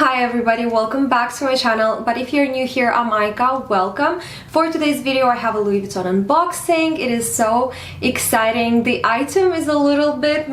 Hi everybody, welcome back to my channel. But if you're new here, I'm Aika, welcome. For today's video I have a Louis Vuitton unboxing. It is so exciting. The item is a little bit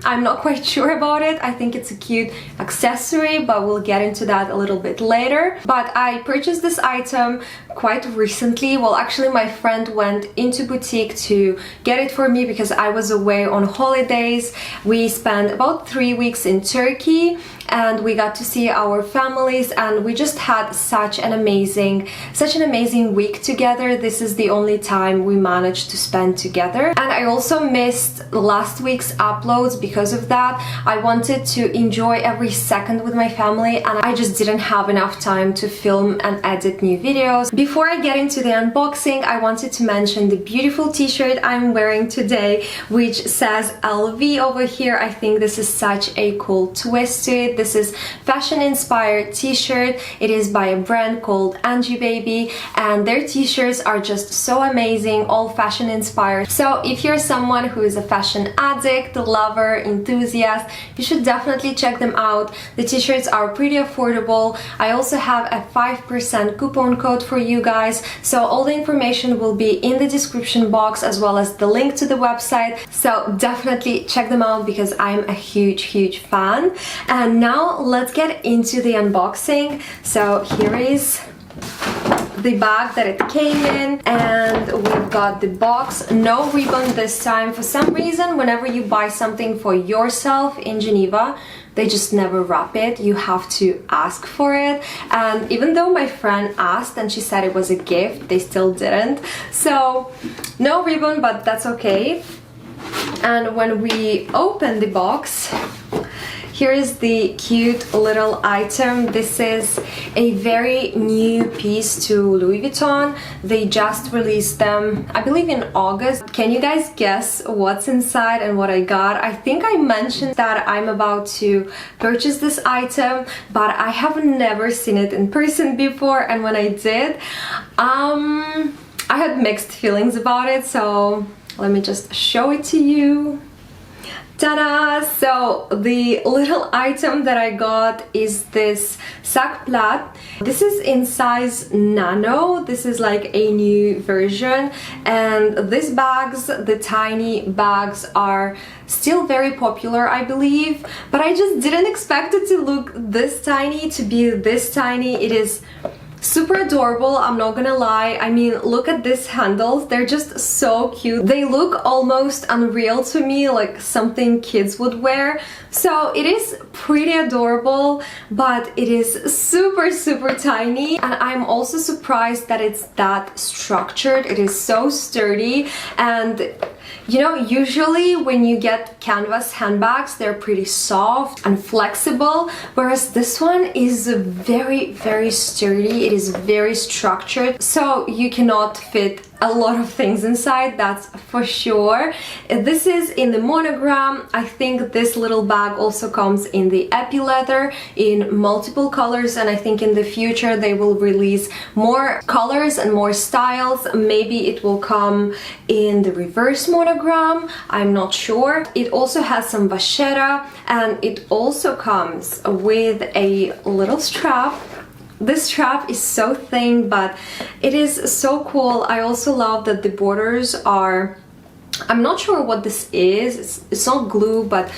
I'm not quite sure about it. I think it's a cute accessory, but we'll get into that a little bit later. But I purchased this item quite recently. Well, actually my friend went into boutique to get it for me because I was away on holidays. We spent about 3 weeks in Turkey and we got to see our families, and we just had such an amazing week together. This is the only time we managed to spend together, and I also missed last week's uploads because of that. I wanted to enjoy every second with my family and I just didn't have enough time to film and edit new videos. Before I get into the unboxing, I wanted to mention the beautiful t-shirt I'm wearing today, which says LV over here. I think this is such a cool twist to it. This is fashion inspired t-shirt. It is by a brand called Angie Baby, and their t-shirts are just so amazing, all fashion inspired. So if you're someone who is a fashion addict, lover, enthusiast, you should definitely check them out. The t-shirts are pretty affordable. I also have a 5% coupon code for you guys, so all the information will be in the description box as well as the link to the website. So definitely check them out because I'm a huge fan. And now let's get into the unboxing. So here is the bag that it came in, and we've got the box. No ribbon this time. For some reason, whenever you buy something for yourself in Geneva, they just never wrap it. You have to ask for it, and even though my friend asked and she said it was a gift, they still didn't. So no ribbon, but that's okay. And when we open the box, here is the cute little item. This is a very new piece to Louis Vuitton. They just released them, I believe, in August. Can you guys guess what's inside and what I got? I think I mentioned that I'm about to purchase this item, but I have never seen it in person before, and when I did, I had mixed feelings about it, so let me just show it to you. Ta-da! So the little item that I got is this Sac Plat. This is in size nano. This is like a new version, and these bags, the tiny bags, are still very popular, I believe, but I just didn't expect it to look this tiny, to be this tiny. It is super adorable, I'm not gonna lie. I mean, look at these handles, they're just so cute. They look almost unreal to me, like something kids would wear. So it is pretty adorable, but it is super tiny, and I'm also surprised that it's that structured. It is so sturdy, and you know, usually when you get canvas handbags, they're pretty soft and flexible, whereas this one is very sturdy. It is very structured, so you cannot fit a lot of things inside, that's for sure. This is in the monogram. I think this little bag also comes in the epi leather in multiple colors, and I think in the future they will release more colors and more styles. Maybe it will come in the reverse monogram, I'm not sure. It also has some vachetta, and it also comes with a little strap. This strap is so thin, but it is so cool. I also love that the borders are, I'm not sure what this is. It's not glue, but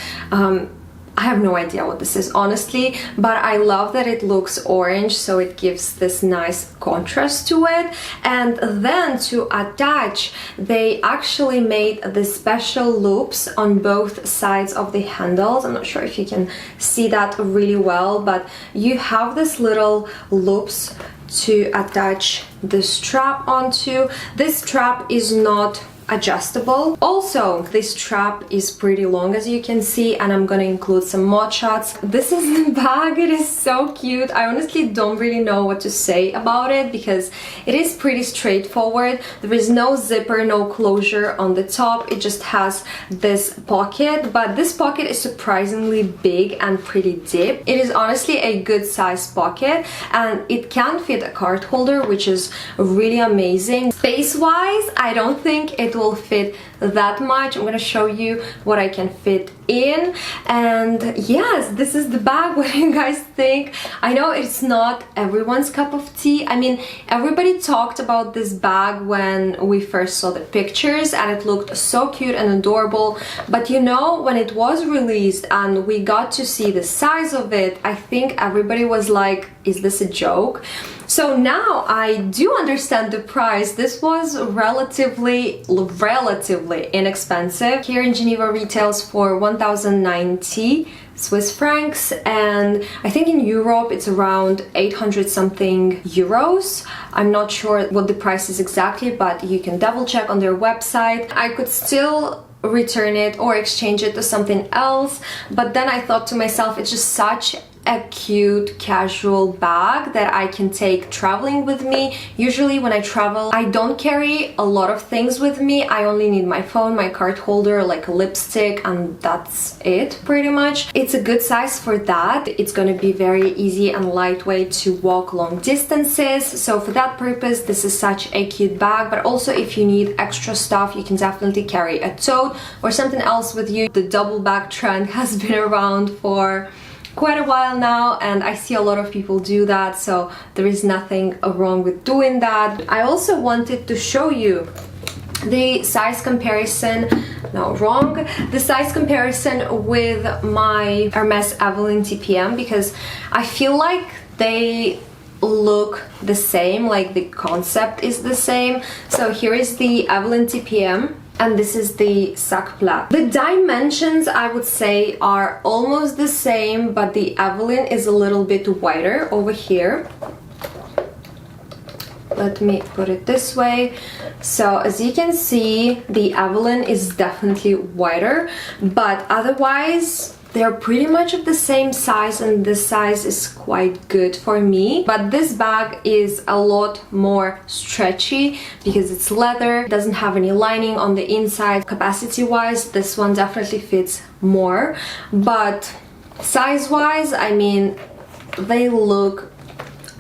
I have no idea what this is, honestly, but I love that it looks orange, so it gives this nice contrast to it. And then to attach, they actually made the special loops on both sides of the handles. I'm not sure if you can see that really well, but you have this little loops to attach the strap onto. This strap is not adjustable. Also, this strap is pretty long, as you can see, and I'm gonna include some mod shots. This is the bag. It is so cute. I honestly don't really know what to say about it because it is pretty straightforward. There is no zipper, no closure on the top. It just has this pocket, but this pocket is surprisingly big and pretty deep. It is honestly a good size pocket, and it can fit a card holder, which is really amazing. Space wise, I don't think it it will fit that much. I'm gonna show you what I can fit in. And yes, this is the bag. What do you guys think? I know it's not everyone's cup of tea. I mean, everybody talked about this bag when we first saw the pictures and it looked so cute and adorable, but you know, when it was released and we got to see the size of it, I think everybody was like, is this a joke? So now I do understand the price. This was relatively inexpensive. Here in Geneva retails for 1090 Swiss francs, and I think in Europe it's around 800 something euros. I'm not sure what the price is exactly, but you can double check on their website. I could still return it or exchange it to something else, but then I thought to myself, it's just such a cute casual bag that I can take traveling with me. Usually when I travel, I don't carry a lot of things with me. I only need my phone, my card holder, like a lipstick, and that's it pretty much. It's a good size for that. It's gonna be very easy and lightweight to walk long distances. So for that purpose, this is such a cute bag. But also if you need extra stuff, you can definitely carry a tote or something else with you. The double bag trend has been around for quite a while now, and I see a lot of people do that, so there is nothing wrong with doing that. I also wanted to show you the size comparison, the size comparison with my Hermes Evelyn TPM, because I feel like they look the same, like the concept is the same. So here is the Evelyn TPM, and this is the Sac Plat. The dimensions, I would say, are almost the same, but the Evelyn is a little bit wider over here. Let me put it this way. So as you can see, the Evelyn is definitely wider, but otherwise they're pretty much of the same size, and this size is quite good for me. But this bag is a lot more stretchy because it's leather, it doesn't have any lining on the inside. Capacity wise, this one definitely fits more, but size wise, I mean, they look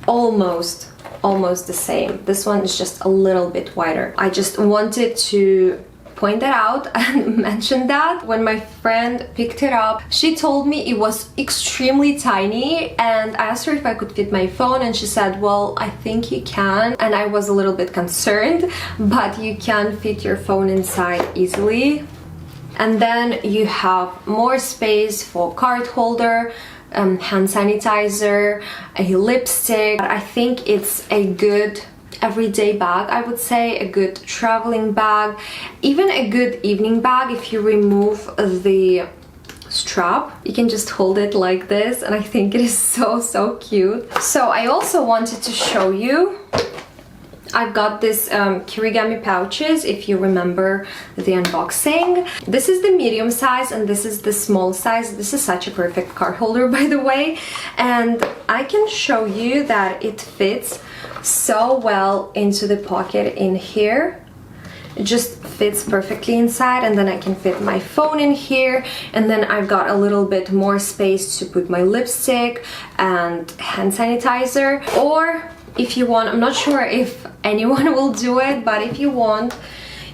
almost the same. This one is just a little bit wider. I just wanted to point that out and mention that. When my friend picked it up, she told me it was extremely tiny, and I asked her if I could fit my phone, and she said, well, I think you can. And I was a little bit concerned, but you can fit your phone inside easily. And then you have more space for card holder, hand sanitizer, a lipstick. I think it's a good everyday bag, I would say, a good traveling bag, even a good evening bag. If you remove the strap, you can just hold it like this, and I think it is so cute. So I also wanted to show you, I've got this kirigami pouches, if you remember the unboxing. This is the medium size and this is the small size. This is such a perfect card holder, by the way, and I can show you that it fits so well into the pocket in here. It just fits perfectly inside, and then I can fit my phone in here, and then I've got a little bit more space to put my lipstick and hand sanitizer. Or if you want, I'm not sure if anyone will do it, but if you want,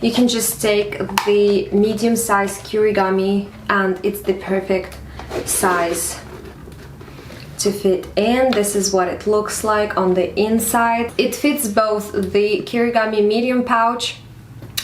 you can just take the medium size kirigami, and it's the perfect size to fit in. This is what it looks like on the inside. It fits both the kirigami medium pouch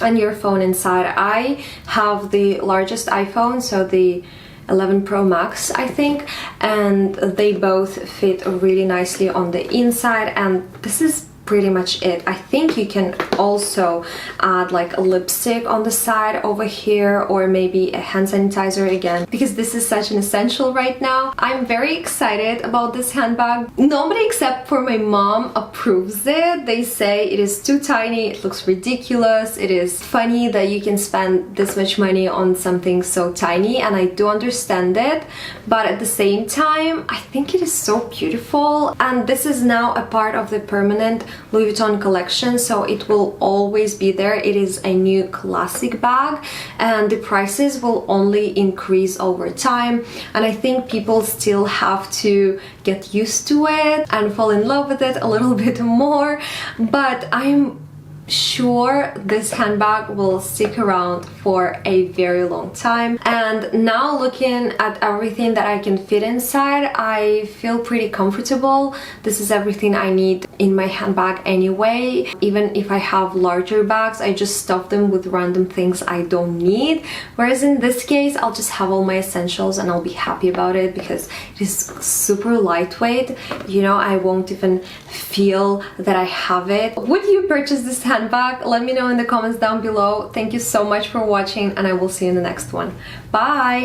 and your phone inside. I have the largest iPhone, so the 11 Pro Max, I think, and they both fit really nicely on the inside, and this is pretty much it. I think you can also add like a lipstick on the side over here, or maybe a hand sanitizer again, because this is such an essential right now. I'm very excited about this handbag. Nobody except for my mom approves it. They say it is too tiny, it looks ridiculous, it is funny that you can spend this much money on something so tiny, and I do understand it, but at the same time I think it is so beautiful. And this is now a part of the permanent Louis Vuitton collection, so it will always be there. It is a new classic bag, and the prices will only increase over time, and I think people still have to get used to it and fall in love with it a little bit more. But I'm sure this handbag will stick around for a very long time. And now looking at everything that I can fit inside, I feel pretty comfortable. This is everything I need in my handbag anyway. Even if I have larger bags, I just stuff them with random things I don't need. Whereas in this case, I'll just have all my essentials and I'll be happy about it because it is super lightweight. You know, I won't even feel that I have it. Would you purchase this handbag? Let me know in the comments down below. Thank you so much for watching and I will see you in the next one. Bye!